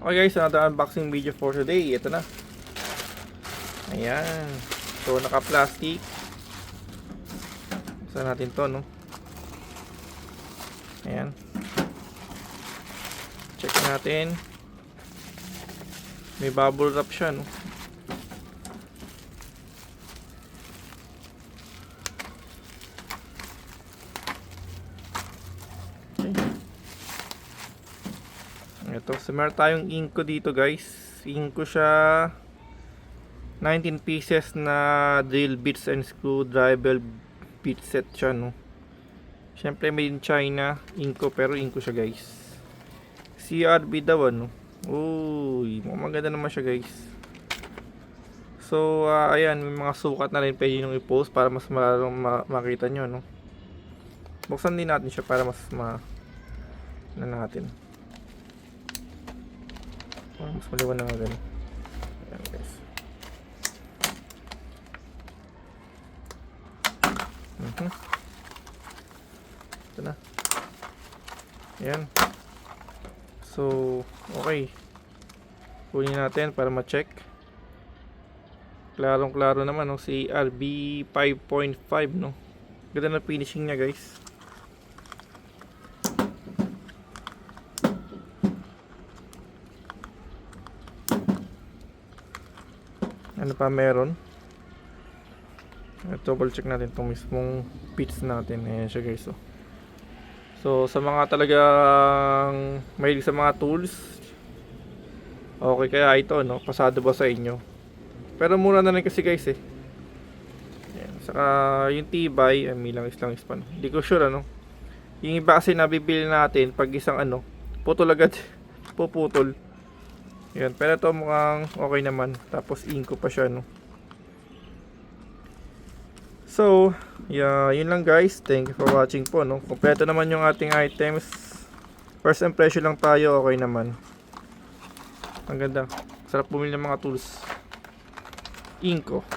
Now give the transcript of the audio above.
Okay guys, another unboxing video for today. Ito na. Ayan. So naka-plastic. Saan natin to, no? Ayan. Check natin. May bubble wrap siya, no? Ito, so meron tayong inko dito guys. Inko siya 19 pieces na drill bits and screwdriver bit set siya, no. Syempre made in China, inko, pero inko siya guys. CRB daw, ano. Uy, maganda naman siya guys. So ayan, may mga sukat na rin pwede nyo i-post para mas makita nyo, no. Buksan din natin siya para mas na natin. Mas maliwan na nga ganun. Ayan guys. Ito na. Ayan. So, okay. Kunin natin para ma-check. Klarong klaro naman, no? Si RB 5.5, no? Ganda na finishing niya guys. Ano pa meron? Double check natin itong mismong bits natin. Ayan siya guys, oh. So sa mga talagang mahilig sa mga tools, okay kaya ito, no? Pasado ba sa inyo? Pero mura na rin kasi guys, eh. Ayan. Saka yung tibay, may langis pa, no? Hindi ko sure, ano. Yung iba kasi nabibili natin pag isang putol agad. Puputol. Yan, pero ito mukhang okay naman. Tapos inko pa siya, no. So, yeah, yun lang guys. Thank you for watching po, no. Kompleto naman yung ating items. First impression lang tayo, okay naman. Ang ganda. Sarap bumili ng mga tools. Inko.